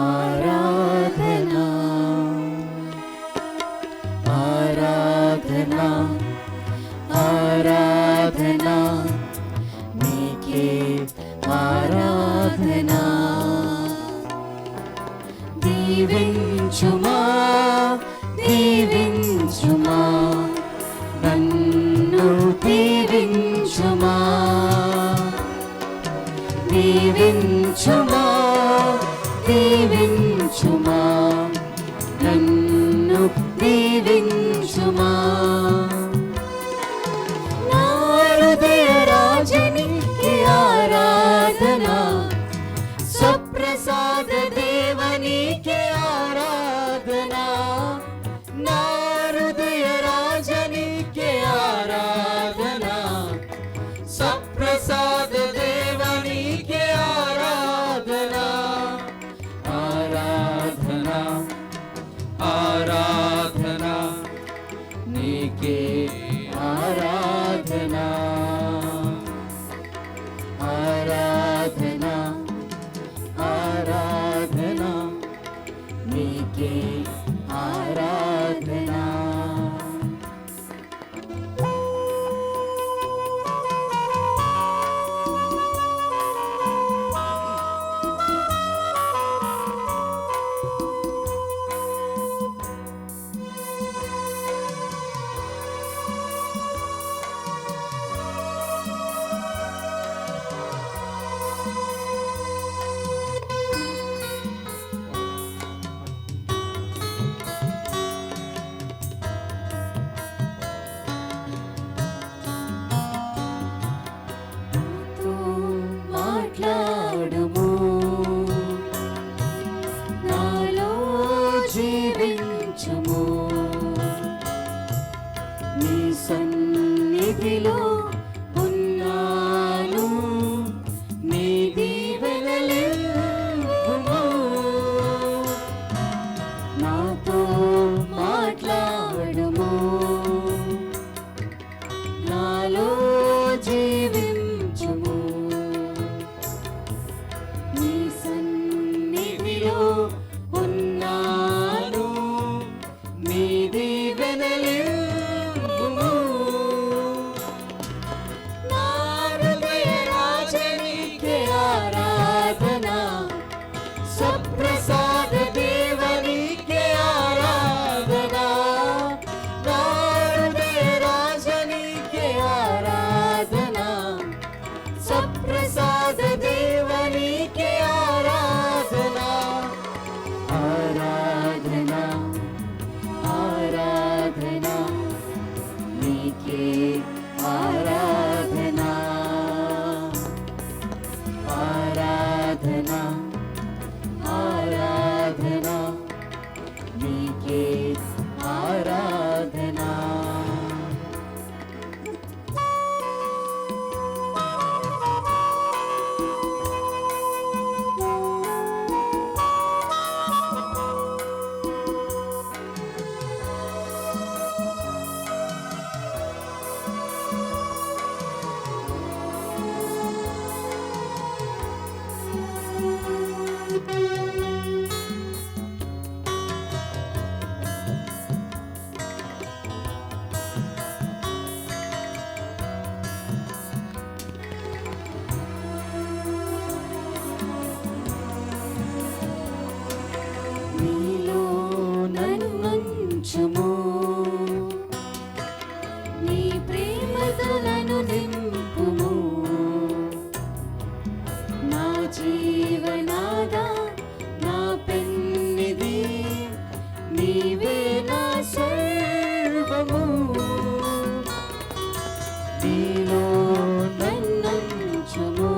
ఆరాధనా ఆరాధనా ఆరాధనా నీకే ఆరాధనా దీవించుమా దీవించుమా నన్ను దీవించుమా దీవించుమా దీవించుమా నన్ను దీవించుమా నా హృదయ రాజనికి ఆరాధనా సప్రసాద దేవనికి ఆరాధనా నా హృదయ రాజనికి ఆరాధనా సప్రసాద దేవనికి ఆరాధనా ఆరాధనా ఆరాధనా నీకే ఆరాధనా ఆరాధనా ఆరాధనా నీకే ఆరాధనా మాట్లాడుము నాలో జీవించుము నీ సన్నిధిలో ఉన్నాను నీ దీవెనలివ్వుము నాతో మాట్లాడుము నాలో జీవించుము నీ సన్నిధిలో ఉన్నాను నీ దీవెనలివ్వుము నా హృదయ రాజనికి ఆరాధనా సప్రసాద దేవనికి ఆరాధనా నా హృదయ రాజనికి ఆరాధనా సప్రసాద దేవనికి ఆరాధనా ఆరాధనా ఆరాధనా నీకే ఆరాధనా ఆరాధనా ఆరాధనా నీకే ఆరాధనా నీలో నన్నుంచుము నీ ప్రేమతో నన్ను నింపుము నా జీవనాదా నా పెన్నిది నీవే నా సర్వము నీలో నన్నుంచుము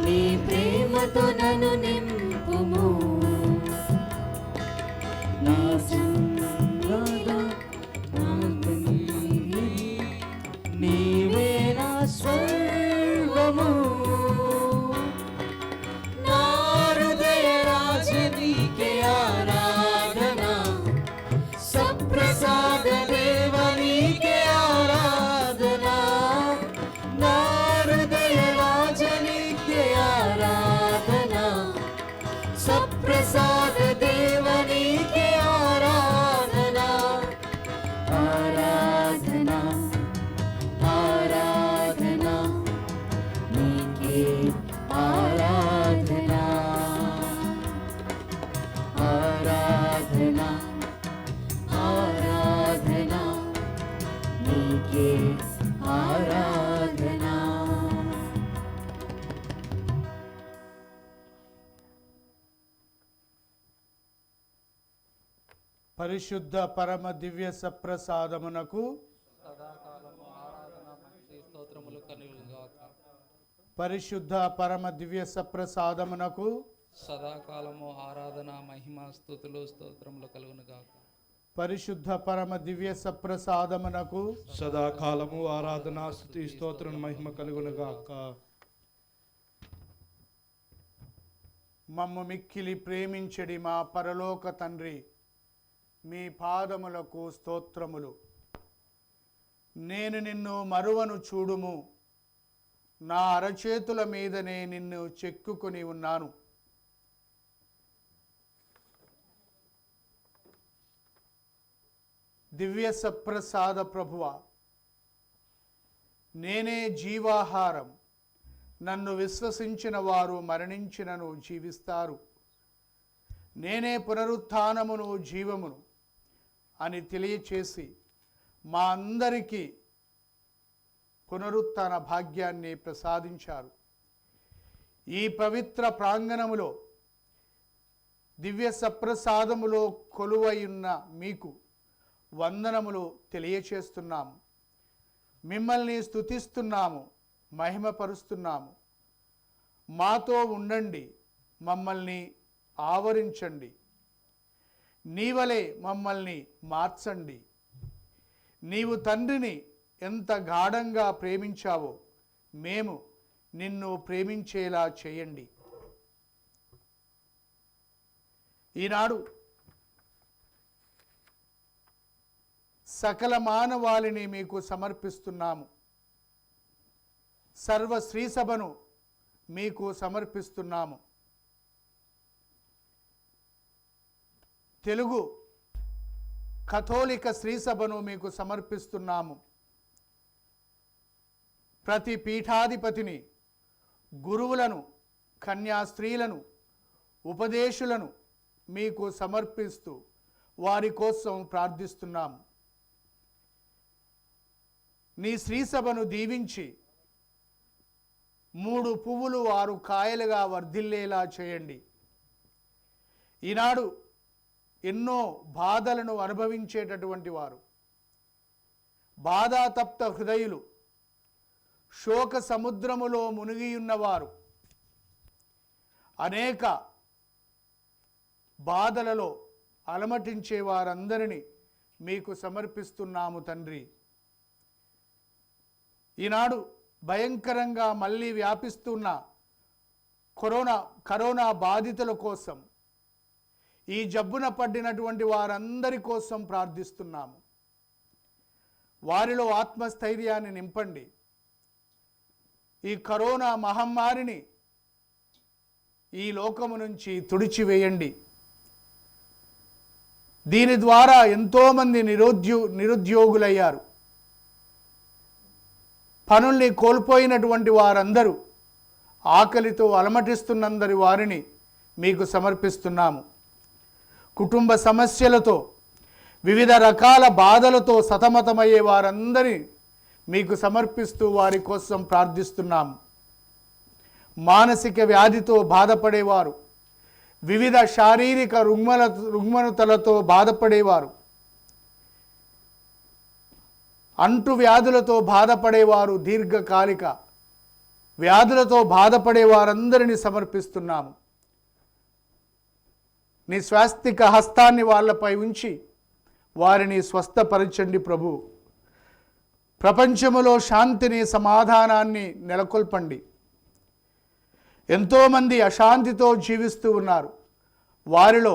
నీ ప్రేమతో నన్ను నింపుము నా సంగదా నా పెన్నిది నీవే నా సర్వము నా హృదయ రాజనికి ఆరాధనా సప్రసాద దేవనికి ఆరాధనా నా హృదయ రాజనికి ఆరాధనా प्रसाद देव नीके आराधना आराधना आराधना नीके आराधना आराधना आराधना नीके आराधना। పరిశుద్ధ పరమ దివ్య సప్రసాదమునకు సదాకాలము ఆరాధన భక్తి స్తోత్రములు కలుగుగాక. పరిశుద్ధ పరమ దివ్య సప్రసాదమునకు సదాకాలము ఆరాధన మహిమ స్తుతులు స్తోత్రములు కలుగునుగాక. పరిశుద్ధ పరమ దివ్య సప్రసాదమునకు సదాకాలము ఆరాధన స్తుతి స్తోత్రం మహిమ కలుగునుగాక. మమ్ము మిక్కిలి ప్రేమించడి మా పరలోక తండ్రి, మీ పాదములకు స్తోత్రములు. నేను నిన్ను మరువను చూడుము, నా అరచేతుల మీదనే నిన్ను చెక్కుకొని ఉన్నాను. దివ్య సప్రసాద ప్రభువ, నేనే జీవాహారం, నన్ను విశ్వసించిన వారు మరణించినను జీవిస్తారు, నేనే పునరుత్థానమును జీవమును అని తెలియచేసి మా అందరికీ పునరుత్థాన భాగ్యాన్ని ప్రసాదించారు. ఈ పవిత్ర ప్రాంగణములో దివ్య సప్రసాదములో కొలువైయున్న మీకు వందనములు తెలియచేస్తున్నాము. మిమ్మల్ని స్తుతిస్తున్నాము, మహిమపరుస్తున్నాము. మాతో ఉండండి, మమ్మల్ని ఆవరించండి, నీవలే మమ్మల్ని మార్చండి. నీవు తండ్రిని ఎంత గాఢంగా ప్రేమించావో మేము నిన్ను ప్రేమించేలా చేయండి. ఈనాడు సకల మానవాళిని మీకు సమర్పిస్తున్నాము. సర్వ శ్రీ సభను మీకు సమర్పిస్తున్నాము. తెలుగు కథోలిక శ్రీ సభను మీకు సమర్పిస్తున్నాము. ప్రతి పీఠాధిపతిని, గురువులను, కన్యాస్త్రీలను, ఉపదేశులను మీకు సమర్పిస్తూ వారి కోసం ప్రార్థిస్తున్నాము. నీ శ్రీసభను దీవించి 3 పువ్వులు 6 కాయలుగా వర్ధిల్లేలా చేయండి. ఈనాడు ఎన్నో బాధలను అనుభవించేటటువంటి వారు, బాధాతప్త హృదయులు, శోక సముద్రములో మునిగియున్నవారు, అనేక బాధలలో అలమటించే వారందరినీ మీకు సమర్పిస్తున్నాము తండ్రి. ఈనాడు భయంకరంగా మళ్ళీ వ్యాపిస్తున్న కరోనా బాధితుల కోసం, ఈ జబ్బున పడినటువంటి వారందరి కోసం ప్రార్థిస్తున్నాము. వారిలో ఆత్మస్థైర్యాన్ని నింపండి. ఈ కరోనా మహమ్మారిని ఈ లోకము నుంచి తుడిచివేయండి. దీని ద్వారా ఎంతోమంది నిరుద్యోగులయ్యారు. పనుల్ని కోల్పోయినటువంటి వారందరూ, ఆకలితో అలమటిస్తున్నందరి వారిని మీకు సమర్పిస్తున్నాము. కుటుంబ సమస్యలతో, వివిధ రకాల బాధలతో సతమతమయ్యే వారందరినీ మీకు సమర్పిస్తూ వారి కోసం ప్రార్థిస్తున్నాము. మానసిక వ్యాధితో బాధపడేవారు, వివిధ శారీరక రుగ్మతలతో బాధపడేవారు, అంటు వ్యాధులతో బాధపడేవారు, దీర్ఘకాలిక వ్యాధులతో బాధపడే వారందరినీ సమర్పిస్తున్నాము. నీ స్వాస్తిక హస్తాన్ని వాళ్ళపై ఉంచి వారిని స్వస్థపరచండి ప్రభు. ప్రపంచములో శాంతిని, సమాధానాన్ని నెలకొల్పండి. ఎంతోమంది అశాంతితో జీవిస్తూ ఉన్నారు. వారిలో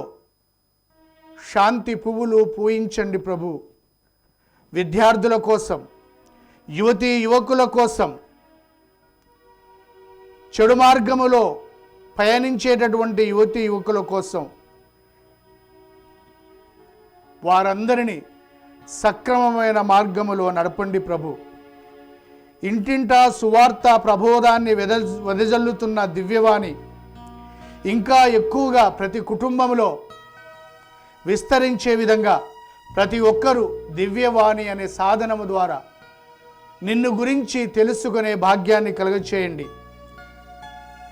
శాంతి పువ్వులు పూయించండి ప్రభు. విద్యార్థుల కోసం, యువతీ యువకుల కోసం, చెడు మార్గములో పయనించేటటువంటి యువతి యువకుల కోసం వారందరినీ సక్రమమైన మార్గములో నడపండి ప్రభు. ఇంటింటా సువార్త ప్రబోధాన్ని వెదజల్లుతున్న దివ్యవాణి ఇంకా ఎక్కువగా ప్రతి కుటుంబంలో విస్తరించే విధంగా ప్రతి ఒక్కరూ దివ్యవాణి అనే సాధనము ద్వారా నిన్ను గురించి తెలుసుకునే భాగ్యాన్ని కలుగచేయండి.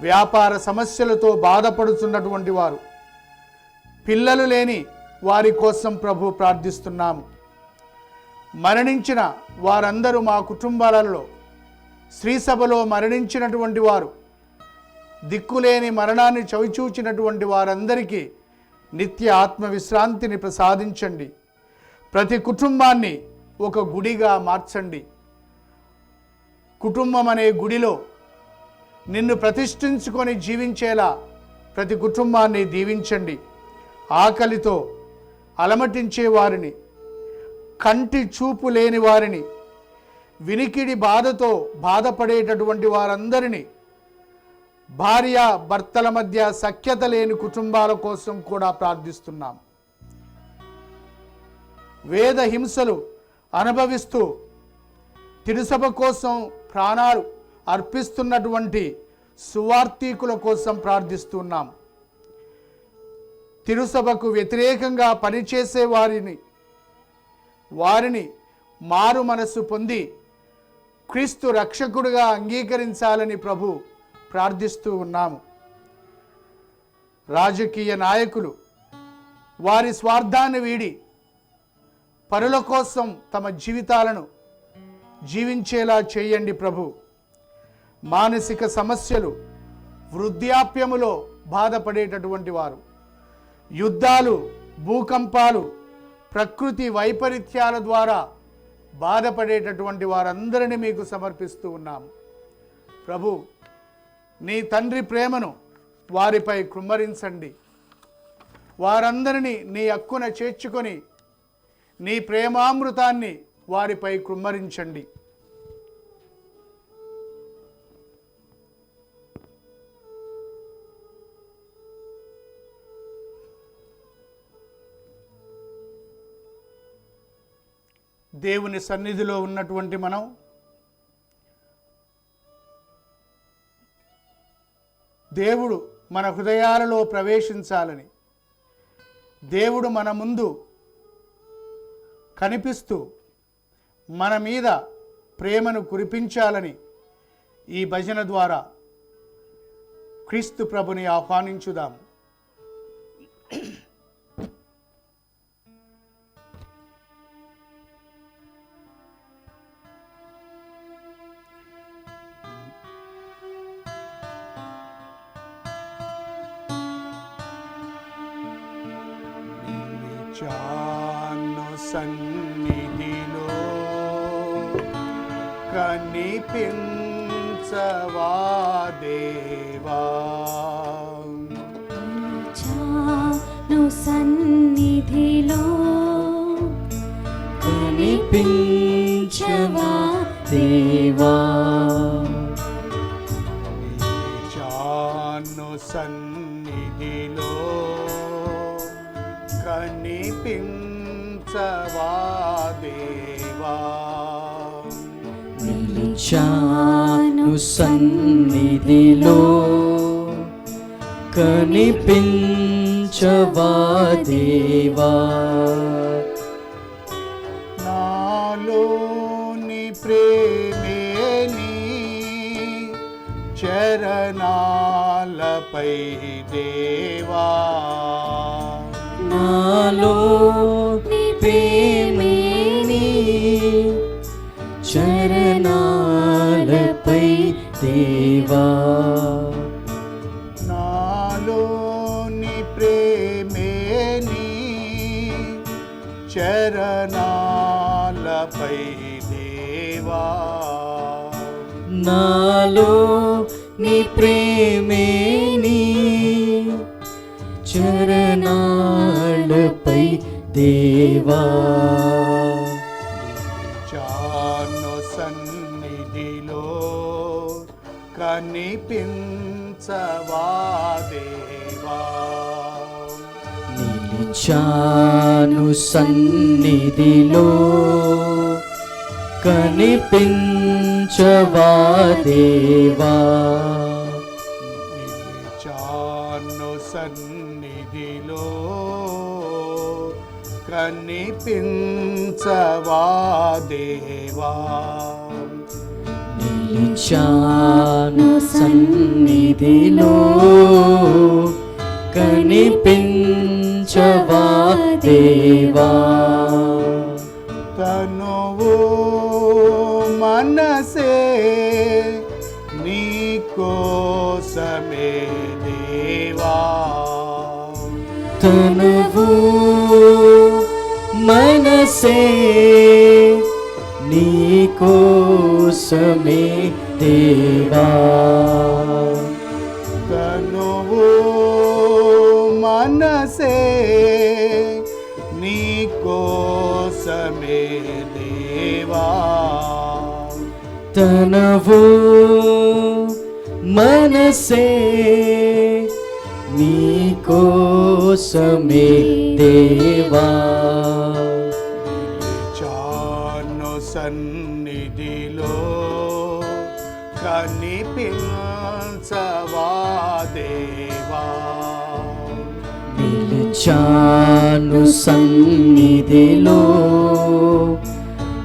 వ్యాపార సమస్యలతో బాధపడుతున్నటువంటి వారు, పిల్లలు లేని వారి కోసం ప్రభు ప్రార్థిస్తున్నాము. మరణించిన వారందరూ మా కుటుంబాలలో, శ్రీసభలో మరణించినటువంటి వారు, దిక్కులేని మరణాన్ని చవిచూచినటువంటి వారందరికీ నిత్య ఆత్మవిశ్రాంతిని ప్రసాదించండి. ప్రతి కుటుంబాన్ని ఒక గుడిగా మార్చండి. కుటుంబం అనే గుడిలో నిన్ను ప్రతిష్ఠించుకొని జీవించేలా ప్రతి కుటుంబాన్ని దీవించండి. ఆకలితో అలమటించే వారిని, కంటి చూపు లేని వారిని, వినికిడి బాధతో బాధపడేటటువంటి వారందరినీ, భార్య భర్తల మధ్య సఖ్యత లేని కుటుంబాల కోసం కూడా ప్రార్థిస్తున్నాం. వేద హింసలు అనుభవిస్తూ తిరుసభ కోసం ప్రాణాలు అర్పిస్తున్నటువంటి సువార్థికుల కోసం ప్రార్థిస్తున్నాం. తిరుసభకు వ్యతిరేకంగా పనిచేసే వారిని మారు మనస్సు పొంది క్రీస్తు రక్షకుడిగా అంగీకరించాలని ప్రభు ప్రార్థిస్తూ ఉన్నాము. రాజకీయ నాయకులు వారి స్వార్థాన్ని వీడి పరుల కోసం తమ జీవితాలను జీవించేలా చేయండి ప్రభు. మానసిక సమస్యలు, వృద్ధాప్యములో బాధపడేటటువంటి వారు, యుద్ధాలు, భూకంపాలు, ప్రకృతి వైపరీత్యాల ద్వారా బాధపడేటటువంటి వారందరినీ మీకు సమర్పిస్తూ ఉన్నాము. ప్రభు, నీ తండ్రి ప్రేమను వారిపై కృమ్మరించండి. వారందరినీ నీ హక్కున చేర్చుకొని నీ ప్రేమామృతాన్ని వారిపై కృమ్మరించండి. దేవుని సన్నిధిలో ఉన్నటువంటి మనం దేవుడు మన హృదయాలలో ప్రవేశించాలని, దేవుడు మన ముందు కనిపిస్తూ మన మీద ప్రేమను కురిపించాలని ఈ భజన ద్వారా క్రీస్తు ప్రభుని ఆహ్వానించుదాం. చాను సన్నిధిలో కనిపించవా దేవా, చాను సన్నిధిలో కనిపించవా దేవా, చాను సన్నిధిలో కనిపించవా దేవా, చాను సన్నిధిలో కనిపించవా దేవా, నాలోని ప్రేమేని చరణాలపై దేవా, నాలో నీ ప్రేమేని చరణాలపై దేవా, నాలోని ప్రేమేని చరణాలపై దేవా, నాలో నీ ప్రేమేని చరణాలపై దేవా, చాను సన్నిధిలో కనిపించవా దేవా. నిలిచాను సన్నిధిలో కనిపించవా దేవా. నిలిచాను సన్నిధిలో కనిపించవా దేవా. నిలిచాను సన్నిధిలో కనిపించవా దేవా. తనువు మనసే నీ కోసమే దేవా. తనువు మనసే నీ కోసమే దేవా. తనువు మనసే నీ కోసమే దేవా. తనవు మనసే నీ కోసమే దేవా. చాను సన్నిధిలో కనిపించవా దేవా. నిలిచాను సన్నిధిలో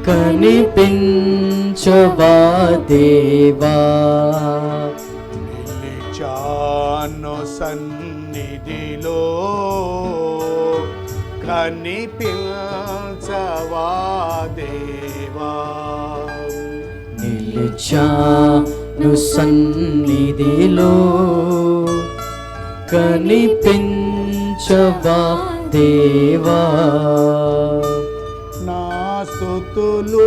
కనిపించవా దేవా. నిలిచాను సన్నిధిలో కనిపించవా దేవా. నిలిచాను సన్నిధిలో కనిపించవా దేవా. నా స్తుతులు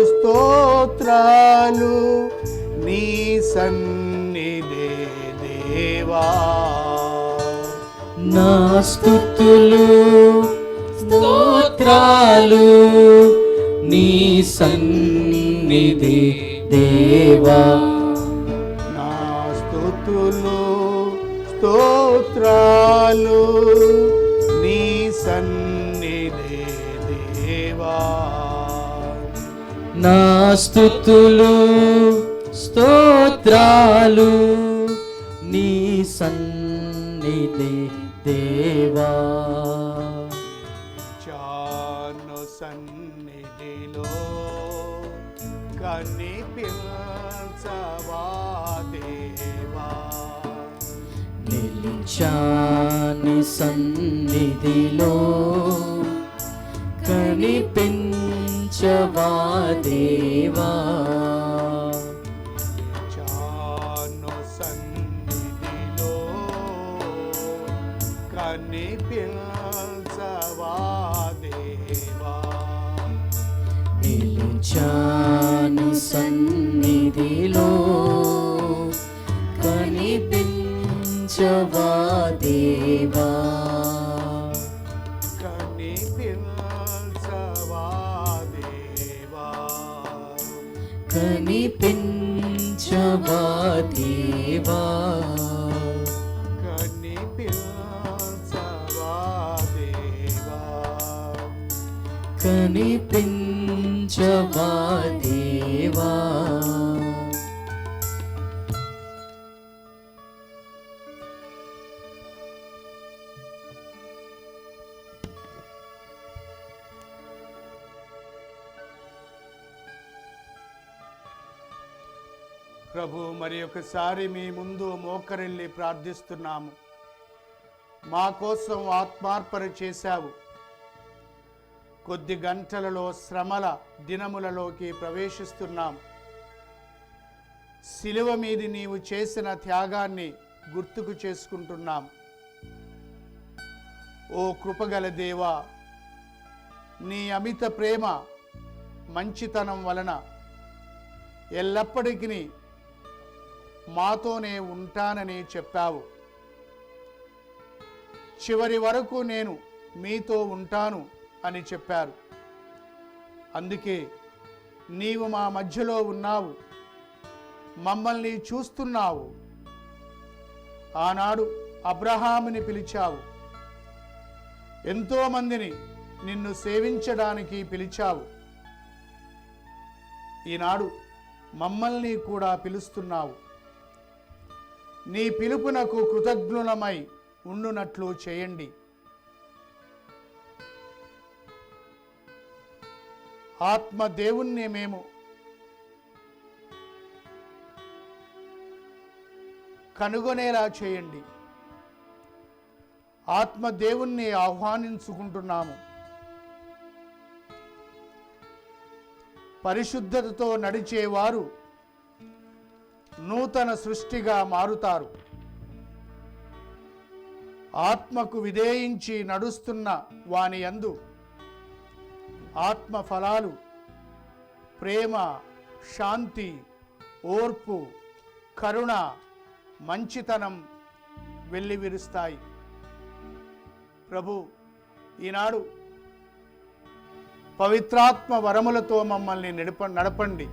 స్తోత్రాలు నీ సన్నిధే దేవా. నా స్తుతులు స్తోత్రాలు నీ సన్నిధి దేవా. నా స్తుతులు స్తోత్రాలు నీ సన్నిధే దేవా. నా స్తుతులు స్తోత్రాలు నీ సన్నిధి దేవా. చాను సన్నిధిలో కనిపించవా దేవా. నిలిచాని సన్నిధిలో కనిపించవా దేవా. చాను సన్నిధిలో కనిపించవా దేవా. నిలిచాని సన్నిధిలో కనిపించవా దేవా. కనిపించవా దేవా. కనిపించవా దేవా. కనిపించవా దేవా. కనిపించవా దేవా. ప్రభు మరి ఒకసారి మీ ముందు మోకరిల్లి ప్రార్థిస్తున్నాము. మా కోసం ఆత్మార్పణ చేశావు. కొద్ది గంటలలో శ్రమల దినములలోకి ప్రవేశిస్తున్నాం. శిలువ మీది నీవు చేసిన త్యాగాన్ని గుర్తుకు చేసుకుంటున్నాం. ఓ కృపగల దేవా, నీ అమిత ప్రేమ మంచితనం వలన ఎల్లప్పటికీ మాతోనే ఉంటానని చెప్పావు. చివరి వరకు నేను మీతో ఉంటాను అని చెప్పారు. అందుకే నీవు మా మధ్యలో ఉన్నావు, మమ్మల్ని చూస్తున్నావు, ఆనాడు అబ్రహాముని పిలిచావు, ఎంతోమందిని నిన్ను సేవించడానికి పిలిచావు. ఈనాడు మమ్మల్ని కూడా పిలుస్తున్నావు. నీ పిలుపునకు కృతజ్ఞులమై ఉండునట్లు చేయండి. ఆత్మ దేవుణ్ణి మేము కనుగొనేలా చేయండి. ఆత్మ దేవుణ్ణి ఆహ్వానించుకుంటున్నాము. పరిశుద్ధతతో నడిచేవారు నూతన సృష్టిగా మారుతారు. ఆత్మకు విధేయించి నడుస్తున్న వాని యందు ఆత్మ ఫలాలు ప్రేమ, శాంతి, ఓర్పు, కరుణ, మంచితనం వెల్లివిరుస్తాయి. ప్రభు, ఈనాడు పవిత్రాత్మ వరములతో మమ్మల్ని నడపండి.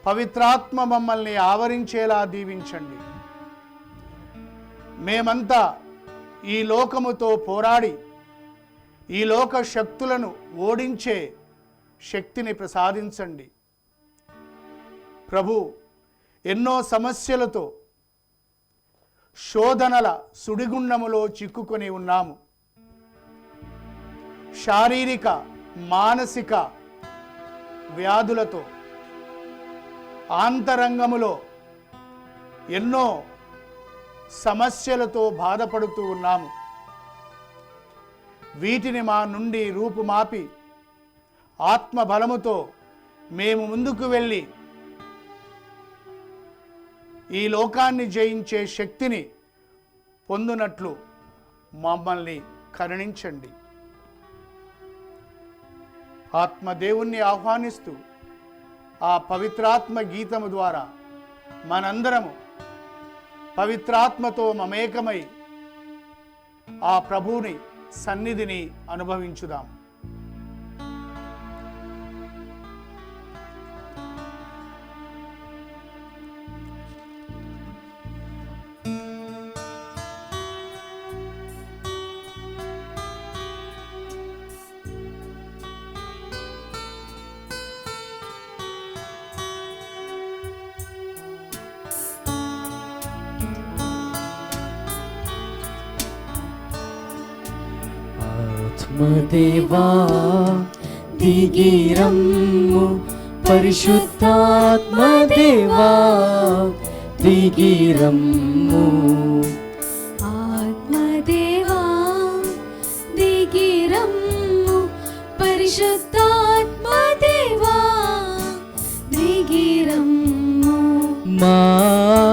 పవిత్రాత్మ మమ్మల్ని ఆవరించేలా దీవించండి. మేమంతా ఈ లోకముతో పోరాడి ఈ లోక శక్తులను ఓడించే శక్తిని ప్రసాదించండి. ప్రభు, ఎన్నో సమస్యలతో శోధనల సుడిగుండములో చిక్కుకొని ఉన్నాము. శారీరక, మానసిక వ్యాధులతో ఆంతరంగములో ఎన్నో సమస్యలతో బాధపడుతూ ఉన్నాము. వీటిని మా నుండి రూపుమాపి ఆత్మ బలముతో మేము ముందుకు వెళ్ళి ఈ లోకాన్ని జయించే శక్తిని పొందునట్లు మమ్మల్ని కరుణించండి. ఆత్మదేవుణ్ణి ఆహ్వానిస్తూ ఆ పవిత్రాత్మ గీతము ద్వారా మనందరము పవిత్రాత్మతో మమేకమై ఆ ప్రభువుని సన్నిధిని అనుభవించుదాం. ఆత్మదేవా దిగిరమ్ము, పరిశుద్ధాత్మదేవా దిగిరమ్ము. ఆత్మదేవా దిగిరమ్ము, పరిశుద్ధాత్మదేవా దిగిరమ్ము. మా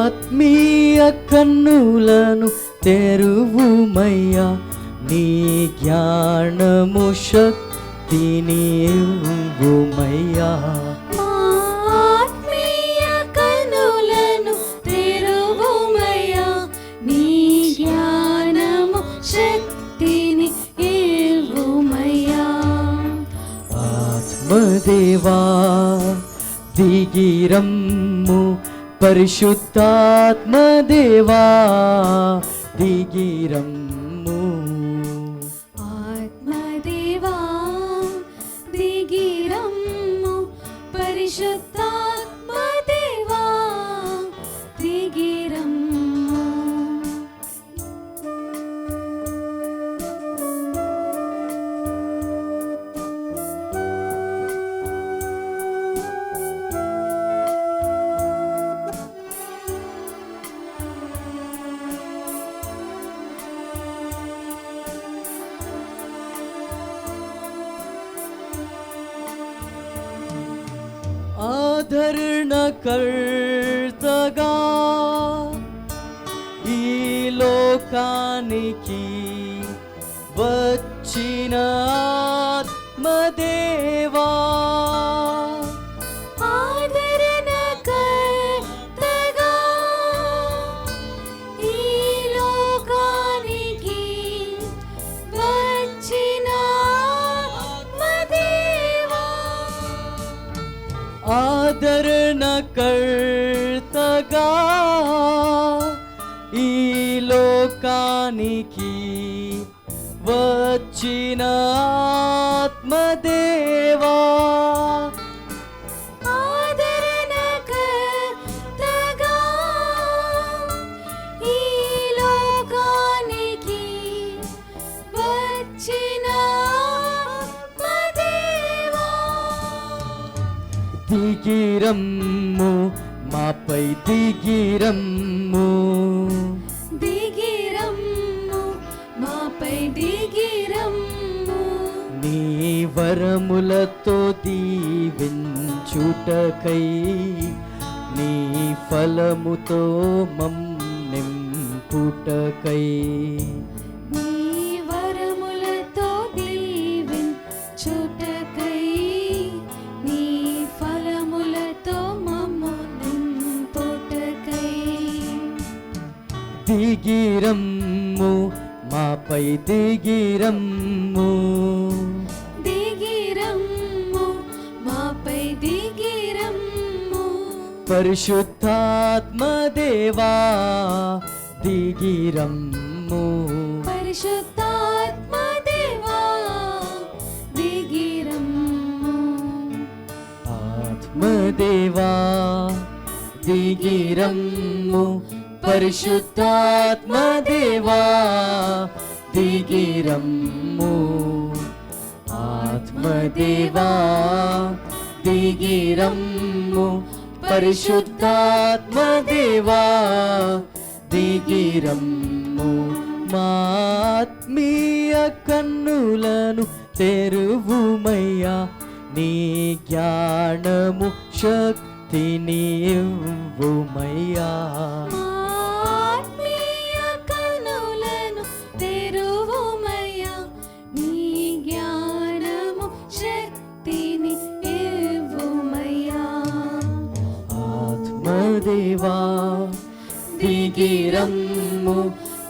ఆత్మీయ కన్నులను తెరువుమయ్యా, నీ జ్ఞానము శక్తిని ఇవ్వుమయ్యా. మా ఆత్మీయ కన్నులను తెరువుమయ్యా, నీ జ్ఞానము శక్తిని ఇవ్వుమయ్యా. ఆత్మదేవా దిగిరమ్ము, పరిశుద్ధాత్మదేవా దిగిరమ్ము. ఆత్మదేవా దిగిరమ్ము, పరిశుద్ధాత్మదేవా దిగిరమ్ము. ఆదరణకర్తగా ఈ లోకానికి వచ్చిన ఆత్మదేవా, ఆదరణకర్తగా ఈ లోకానికి వచ్చిన ఆత్మదేవా, ఆదరణకర్తగా లోకానికి వచ్చిన ఆత్మదేవా ఆదరణకర్తగా ఈ లోకానికి వచ్చిన ఆత్మదేవా దిగిరమ్ము మాపై దిగిరమ్ము దిగిరమ్ము మాపై దిగిరమ్ము నీ వరములతో దీవించుటకై నీ ఫలముతో నింపుటకై నీ వరములతో దీవించుటకై నీ ఫలములతో మమ్ము నింపుటకై దిగిరమ్ము మాపై దిగిరమ్ము దిగిరమ్ము మాపై దిగిరమ్ము పరిశుద్ధాత్మదేవా దిగిరమ్ము పరిశుద్ధాత్మదేవా దిగిరమ్ము ఆత్మదేవా దిగిరమ్ము పరిశుద్ధాత్మదేవా దిగిరమ్ము ఆత్మదేవా దిగిరమ్ము పరిశుద్ధాత్మదేవా దిగిరమ్ము మా ఆత్మీయ కన్నులను తెరువుమయ్యా నీ జ్ఞానము శక్తిని ఇవ్వుమయ్యా ఆత్మీయ కనులను తెరువుమయ్యా నీ జ్ఞానము శక్తిని ఇవ్వుమయ్యా ఆత్మదేవా దిగిరమ్ము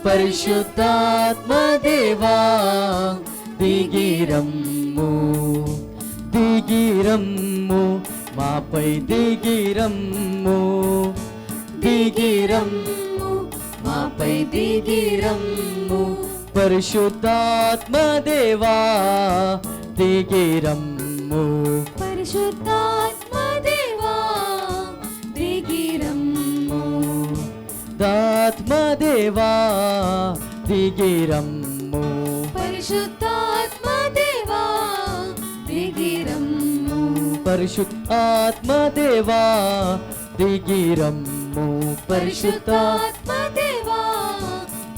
పరిశుద్ధాత్మదేవా దిగిరమ్ము దిగిరమ్ము మాపై దిగిరమ్ము దిగిరమ్ము మాపై దిగిరమ్ము పరిశుద్ధాత్మదేవా దిగిరమ్ము పరిశుద్ధాత్మదేవా దిగిరమ్ము దాత్మదేవా దిగిరమ్ము పరిశుద్ధాత్మదేవా దిగిరమ్ము పరిశుద్ధాత్మదేవా దిగిరమ్ము పరిశుద్ధాత్మదేవా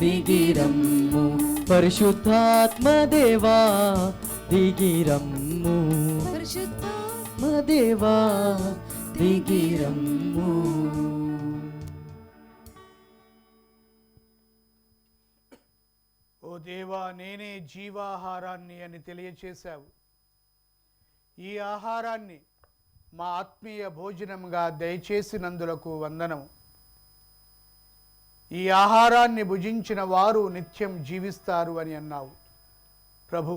దిగిరమ్ము పరిశుద్ధాత్మదేవా దిగిరమ్ము పరిశుద్ధాత్మదేవా దిగిరమ్ము ఓ దేవా, నేనే జీవాహారాన్ని అని తెలియచేశావు. ఈ ఆహారాన్ని మా ఆత్మీయ భోజనంగా దయచేసినందులకు వందనము. ఈ ఆహారాన్ని భుజించిన వారు నిత్యం జీవిస్తారు అని అన్నావు. ప్రభు,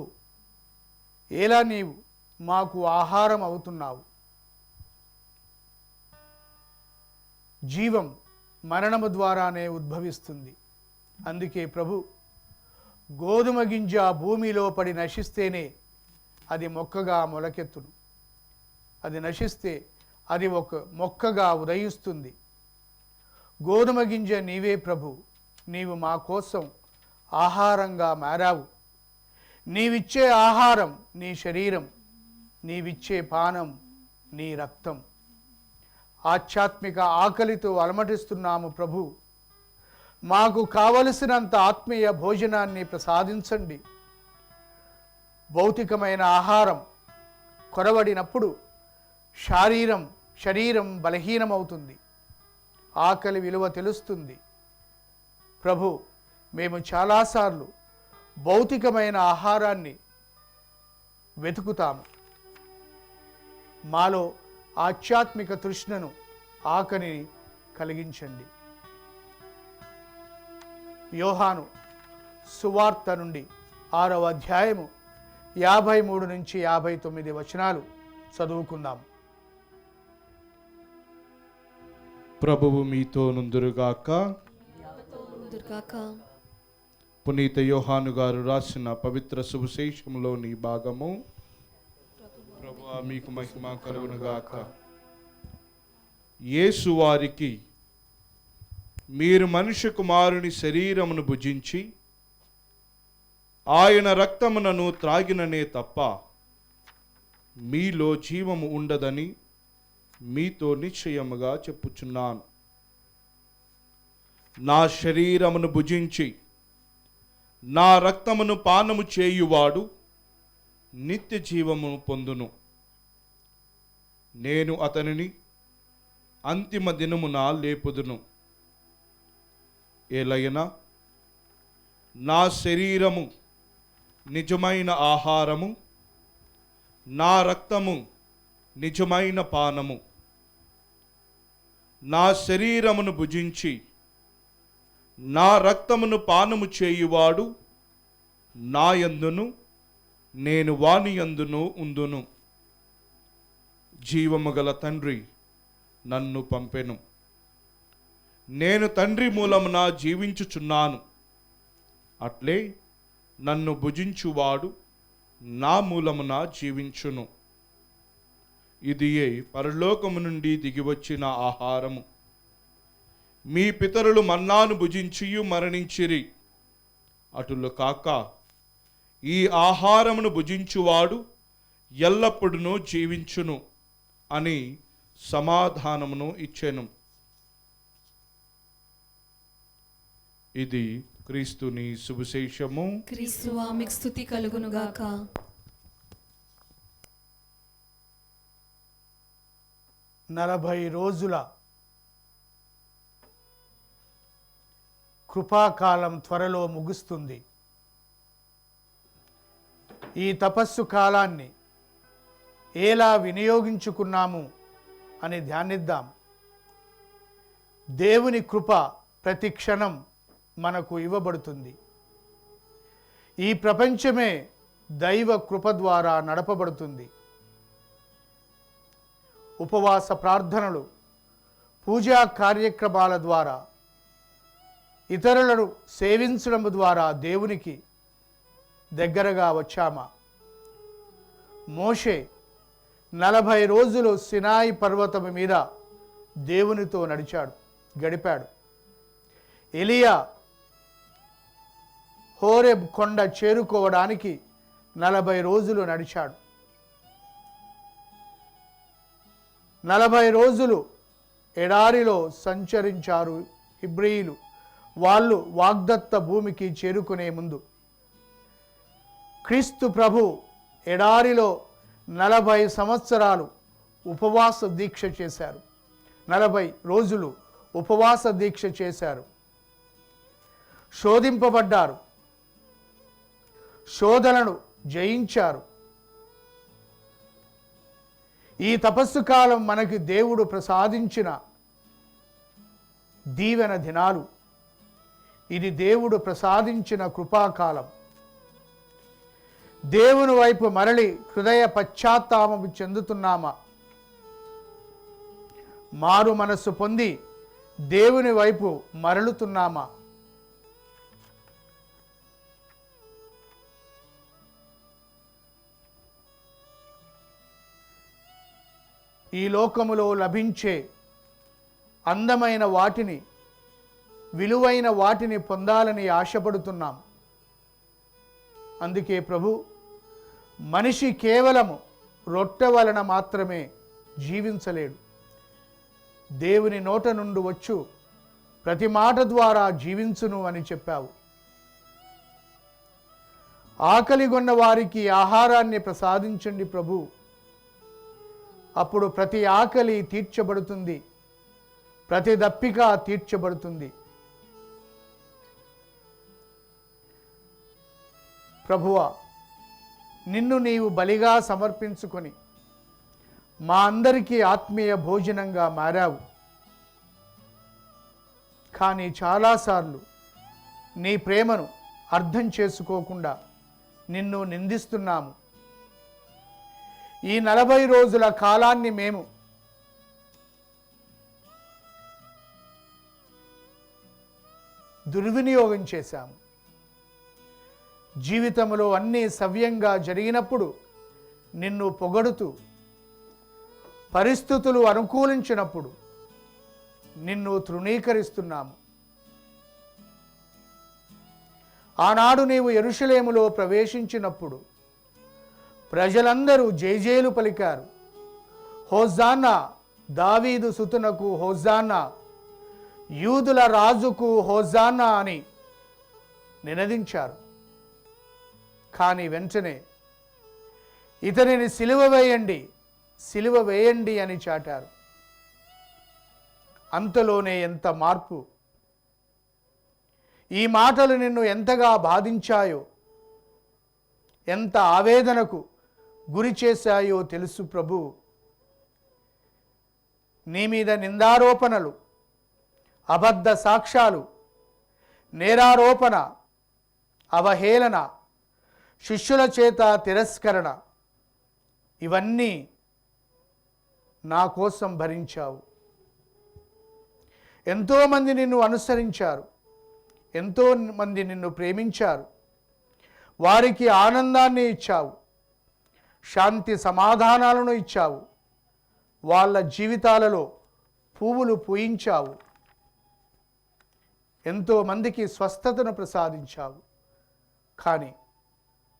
ఎలా నీవు మాకు ఆహారం అవుతున్నావు? జీవం మరణము ద్వారానే ఉద్భవిస్తుంది. అందుకే ప్రభు, గోధుమ గింజ భూమిలో పడి నశిస్తేనే అది మొక్కగా మొలకెత్తును. అది నశిస్తే అది ఒక మొక్కగా ఉదయిస్తుంది. గోధుమ గింజ నీవే ప్రభు. నీవు మా కోసం ఆహారంగా మారావు. నీవిచ్చే ఆహారం నీ శరీరం, నీవిచ్చే పానం నీ రక్తం. ఆధ్యాత్మిక ఆకలితో అలమటిస్తున్నాము ప్రభు. మాకు కావలసినంత ఆత్మీయ భోజనాన్ని ప్రసాదించండి. భౌతికమైన ఆహారం కొరవడినప్పుడు శరీరం బలహీనమవుతుంది. ఆకలి విలువ తెలుస్తుంది. ప్రభు, మేము చాలాసార్లు భౌతికమైన ఆహారాన్ని వెతుకుతాము. మాలో ఆధ్యాత్మిక తృష్ణను, ఆకలిని కలిగించండి. యోహాను సువార్త నుండి 6వ అధ్యాయము 53 నుంచి 59 వచనాలు చదువుకుందాం. ప్రభువు మీతో నుందురుగాక. పునీత యోహాను గారు రాసిన పవిత్ర సువిశేషంలోని భాగము. ప్రభువా మీకు మహిమ కలుగునుగాక. యేసు వారికి, మీరు మనుష్య కుమారుని శరీరమును భుజించి ఆయన రక్తమునను త్రాగిననే తప్ప మీలో జీవము ఉండదని మీతో నిశ్చయముగా చెప్పుచున్నాను. నా శరీరమును భుజించి నా రక్తమును పానము చేయువాడు నిత్య జీవమును పొందును. నేను అతనిని అంతిమ దినమున లేపుదును. ఏలయనా నా శరీరము నిజమైన ఆహారము, నా రక్తము నిజమైన పానము. నా శరీరమును భుజించి నా రక్తమును పానము చేయువాడు నా యందును నేను వాని యందును ఉందును. జీవము గల తండ్రి నన్ను పంపెను. నేను తండ్రి మూలమున జీవించుచున్నాను. అట్లే నన్ను భుజించువాడు నా మూలమున జీవించును. ఇదియే పరలోకము నుండి దిగివచ్చిన ఆహారము. మీ పితరులు మన్నాను భుజించియు మరణించిరి. అటులు కాక ఈ ఆహారమును భుజించువాడు ఎల్లప్పుడూ జీవించును అని సమాధానమును ఇచ్చెను. ఇది క్రీస్తుని సువిశేషము. క్రీస్తువా మీకు స్తుతి కలుగునుగాక. 40 రోజుల కృపాకాలం త్వరలో ముగుస్తుంది. ఈ తపస్సు కాలాన్ని ఎలా వినియోగించుకున్నాము అని ధ్యానిద్దాం. దేవుని కృప ప్రతి క్షణం మనకు ఇవ్వబడుతుంది. ఈ ప్రపంచమే దైవ కృప ద్వారా నడపబడుతుంది. ఉపవాస ప్రార్థనలు, పూజా కార్యక్రమాల ద్వారా, ఇతరులను సేవించడం ద్వారా దేవునికి దగ్గరగా వచ్చామా? మోషే 40 రోజులు సినాయి పర్వతం మీద దేవునితో గడిపాడు. ఎలియా హోరెబ్ కొండ చేరుకోవడానికి 40 రోజులు నడిచాడు. 40 రోజులు ఎడారిలో సంచరించారు హెబ్రీయులు. వాళ్ళు వాగ్దత్త భూమికి చేరుకునే ముందు క్రీస్తు ప్రభు ఎడారిలో 40 సంవత్సరాలు ఉపవాస దీక్ష చేశారు. 40 రోజులు ఉపవాస దీక్ష చేశారు. శోధింపబడ్డారు, శోధనను జయించారు. ఈ తపస్సు కాలం మనకి దేవుడు ప్రసాదించిన దీవెన దినాలు. ఇది దేవుడు ప్రసాదించిన కృపాకాలం. దేవుని వైపు మరలి హృదయ పశ్చాత్తాపము చెందుతున్నామా? మారు మనస్సు పొంది దేవుని వైపు మరలుతున్నామా? ఈ లోకములో లభించే అందమైన వాటిని, విలువైన వాటిని పొందాలని ఆశపడుతున్నాం. అందుకే ప్రభు, మనిషి కేవలము రొట్టె వలన మాత్రమే జీవించలేడు, దేవుని నోట నుండి వచ్చు ప్రతి మాట ద్వారా జీవించును అని చెప్పావు. ఆకలిగొన్న వారికి ఆహారాన్ని ప్రసాదించండి ప్రభు. అప్పుడు ప్రతి ఆకలి తీర్చబడుతుంది, ప్రతి దప్పిక తీర్చబడుతుంది. ప్రభువా, నిన్ను నీవు బలిగా సమర్పించుకొని మా అందరికీ ఆత్మీయ భోజనంగా మారావు. కానీ చాలాసార్లు నీ ప్రేమను అర్థం చేసుకోకుండా నిన్ను నిందిస్తున్నాము. ఈ 40 రోజుల కాలాన్ని మేము దుర్వినియోగం చేశాము. జీవితంలో అన్నీ సవ్యంగా జరిగినప్పుడు నిన్ను పొగడుతూ, పరిస్థితులు అనుకూలించినప్పుడు నిన్ను తృణీకరిస్తున్నాము. ఆనాడు నీవు యెరూషలేములో ప్రవేశించినప్పుడు ప్రజలందరూ జేజేలు పలికారు. హోజానా, దావీదు సుతునకు హోజానా, యూదుల రాజుకు హోజానా అని నినదించారు. కానీ వెంటనే ఇతనిని సిలువ వేయండి, సిలువ వేయండి అని చాటారు. అంతలోనే ఎంత మార్పు! ఈ మాటలు నిన్ను ఎంతగా బాధించాయో, ఎంత ఆవేదనకు గురి చేశాయో తెలుసు ప్రభు. నీ మీద నిందారోపణలు, అబద్ధ సాక్ష్యాలు, నేరారోపణ, అవహేళన, శిష్యుల చేత తిరస్కరణ, ఇవన్నీ నా కోసం భరించావు. ఎంతోమంది నిన్ను అనుసరించారు, ఎంతోమంది నిన్ను ప్రేమించారు. వారికి ఆనందాన్ని ఇచ్చావు, శాంతి సమాధానాలను ఇచ్చావు, వాళ్ళ జీవితాలలో పువ్వులు పూయించావు, ఎంతోమందికి స్వస్థతను ప్రసాదించావు. కానీ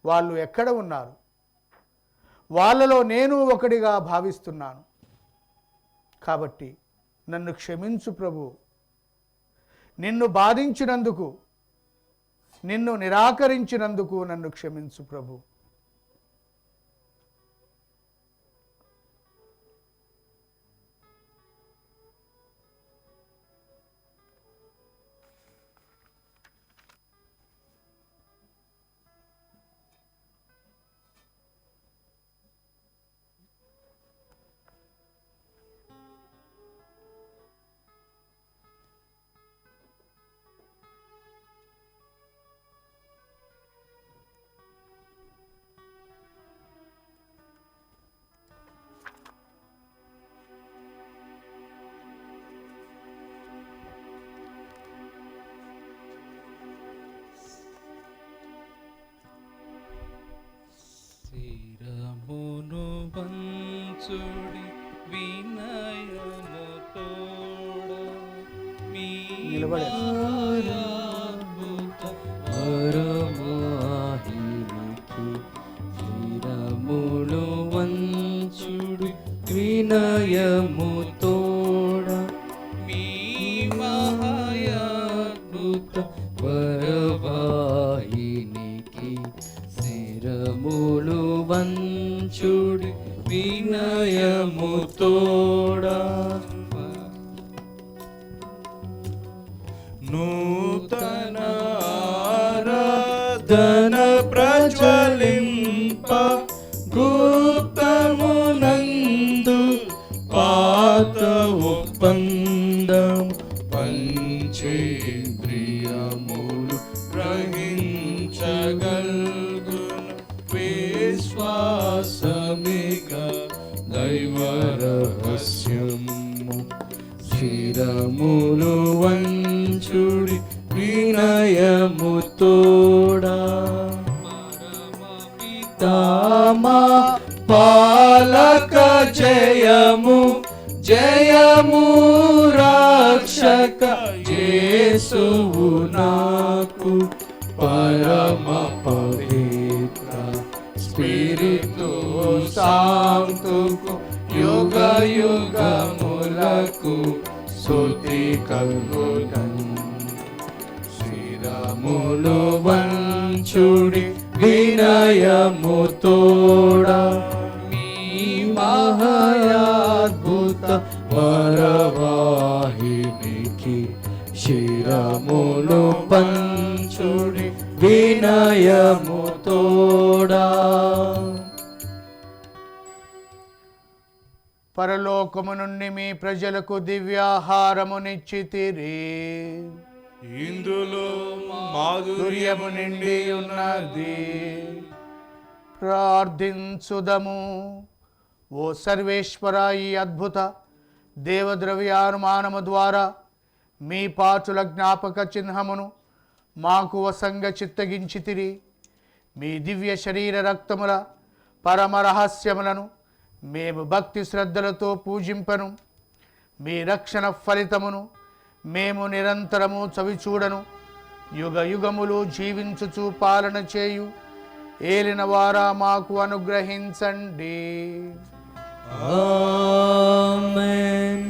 వాళ్ళు ఎక్కడ ఉన్నారు? వాళ్ళలో నేను ఒకడిగా భావిస్తున్నాను. కాబట్టి నన్ను క్షమించు ప్రభు. నిన్ను బాధించినందుకు, నిన్ను నిరాకరించినందుకు నన్ను క్షమించు ప్రభు. శిరమును వంచుడి వినయముతోడ మీ మహాయాద్భుత వరమాహినికి శిరములు వంచుడు వినయముతోడ, మీ మహాయాద్భుత వరవాహినికి శిరములు వంచుడు వినయముతోడ. నూతన ఆరాధన ప్రజ్వలింప గుప్తమునందు పాత ఒప్పందం పంచేంద్రియములు గ్రహించగల్గును విశ్వాసమిక దైవ రహస్యము. శిరములు వంచుడి వినయముతోడా, తామా పాలక జయము జయము రక్షక యేసువు నాకు పరమ పవిత్ర స్పిరితు శాంతుకు యుగ యుగములకు స్తుతి కలుగును. శిరములు వంచుడి వినయముతోడా, మీ మహాయాద్భుత వరవాహినికి శిరములు పంచుడి వినయముతోడా. పరలోకము నుండి మీ ప్రజలకు దివ్యాహారమునిచ్చితిరి. ఇందులో మాధుర్యము నిండి ఉన్నది. ప్రార్థించుదము. ఓ సర్వేశ్వర, ఈ అద్భుత దేవద్రవ్యానుమానము ద్వారా మీ పాటుల జ్ఞాపక చిహ్నమును మాకు వసంగ చిత్తగించితిరి. మీ దివ్య శరీర రక్తముల పరమ రహస్యములను మేము భక్తి శ్రద్ధలతో పూజింపను. మీ రక్షణ ఫలితమును మేము నిరంతరము చవిచూడను. యుగ యుగములు జీవించుచు పాలన చేయు ఏలిన వారా మాకు అనుగ్రహించండి. ఆమేన్.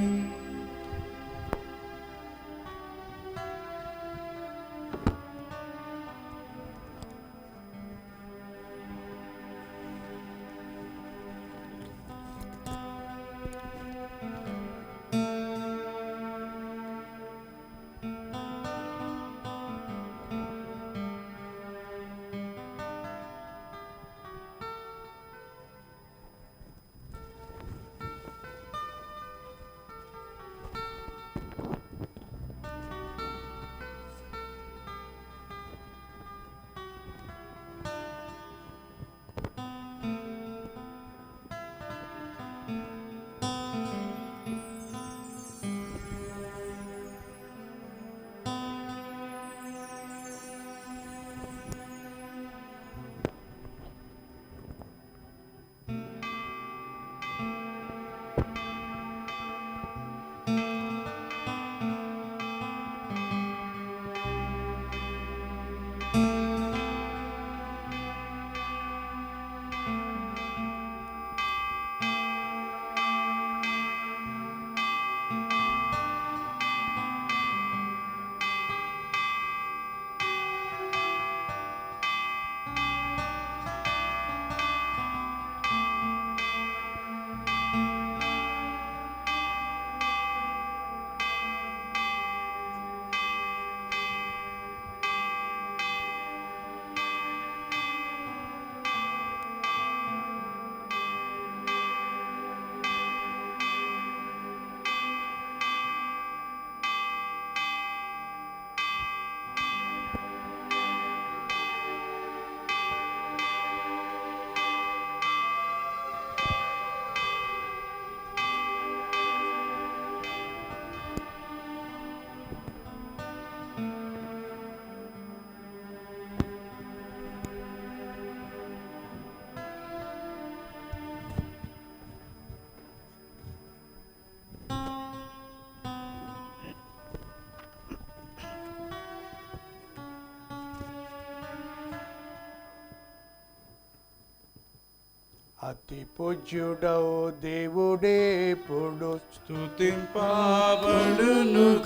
అతి పూజ్యుడవు దేవుడేపుడు స్తుతింపబడును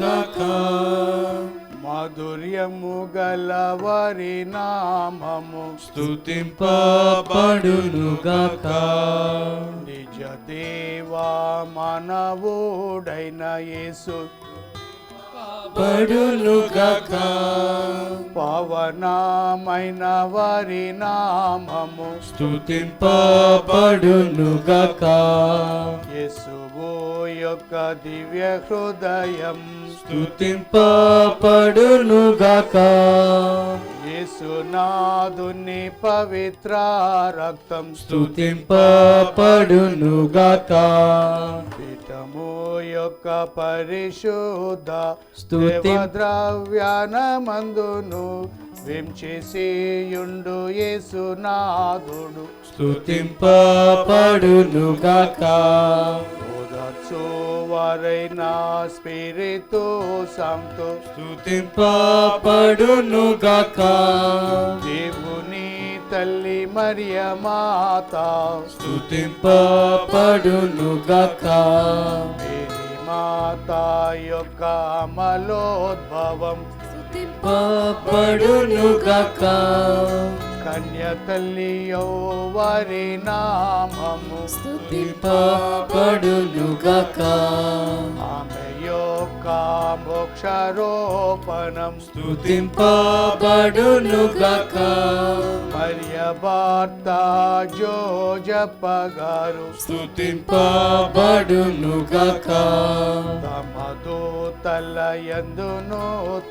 గాక. మాధుర్యము గలవారి నామము స్తుతింపబడును గాక. నిజ దేవా మానవుడైన యేసు పడును గాక. పవనమైన వారి నామము స్తుతింపబడును గాక. యేసువు యొక్క దివ్య హృదయం స్తుతింపబడును గాక. యేసునాథుని పవిత్ర రక్తం స్తుతింపబడును గాక. పీఠము యొక్క పరిశుద్ధ స్తుతి ద్రవ్యానమందును వెంచేసియుండు యేసునాథుడు స్తుతింపబడును గాక. ఓదార్చువారైన స్పిరితు సంతో స్తుతింపబడును గాక. దేవుని తల్లి మరియ మాత స్తుతింపబడును గాక. మేరీ మాత యొక్క అమలోద్భవం స్తుతింపబడును గాక. కన్య తల్లి వారి నామము స్తుతింపబడును గాక. ఆమె యొక్క మోక్షారోపణం స్తుతింపబడును గాక. మరియ భర్త జోజప్ప గారు స్తుతింపబడును గాక. తమ దూతల యందును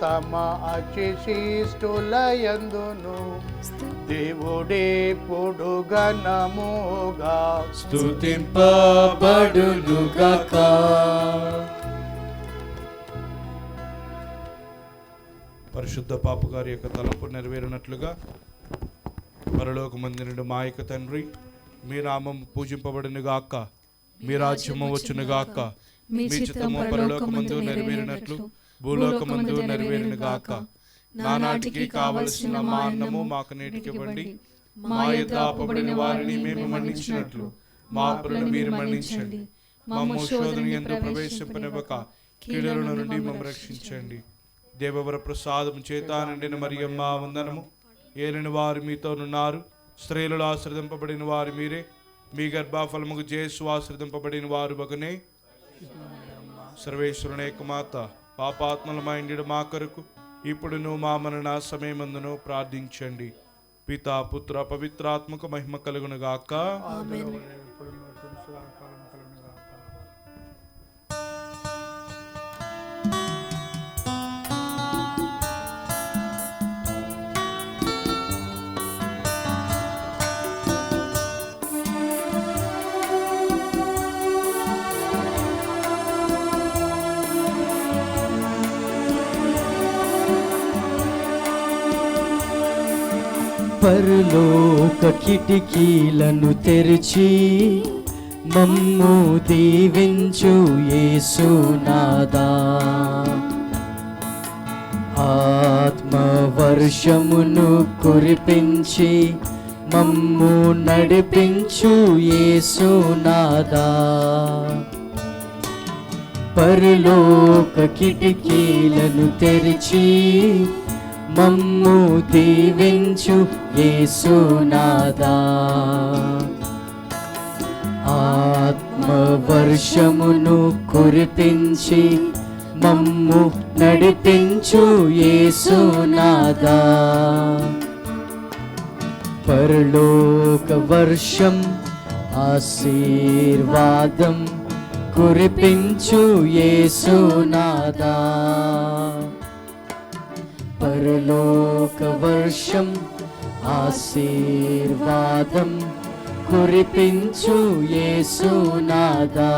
తమ అశిశిష్టుల యందును దేవుడే పొడు ఘనముగా స్తుతింపబడును గాక. పరిశుద్ధ పాప గారి యొక్క తలంపు నెరవేరినట్లుగా పరలోకమందునుండి మా యొక్క తండ్రి, మీ నామం పూజింపబడును గాక, మీ రాజ్యము వచ్చును గాక, మీ చిత్తము పరలోకమందు నెరవేరినట్లు భూలోకమందు నెరవేరును గాక. నానాటికి కావలసిన మా అన్నము మాకు నేటికివ్వండి. మా యొద్ద అప్పబడిన వారిని మేము మన్నించినట్లు మా అప్పులను మీరు మన్నించండి. మమ్ము శోధన యందు ప్రవేశింపనివ్వక కీడుల నుండి మమ్ము రక్షించండి. దేవవర ప్రసాదము చేత నిండిన మరియమ్మ వందనము. ఏలిన వారు మీతోనున్నారు, స్త్రీలలో ఆశ్రదింపబడిన వారు మీరే, మీ గర్భఫలముకు జేసు ఆశ్రదింపబడిన వారు బగునే. సర్వేశ్వరుని యొక్క మాత, పాపాత్మలమైండి మా కొరకు ఇప్పుడును మా మరణ సమయమందును ప్రార్థించండి. పితా పుత్ర పవిత్రాత్మక మహిమ కలుగును గాక. పరలోక కిటికీలను తెరిచి మమ్ము దీవించు యేసునాదా. ఆత్మ వర్షమును కురిపించి మమ్ము నడిపించు యేసునాదా. పరలోక కిటికీలను తెరిచి మమ్ము దీవించు యేసునాదా. ఆత్మ వర్షమును కురిపించి మమ్ము నడిపించు యేసునాదా. పరలోక వర్షం ఆశీర్వాదం కురిపించు యేసునాదా. పరలోక వర్షం ఆశీర్వాదం కురిపించు యేసునాదా.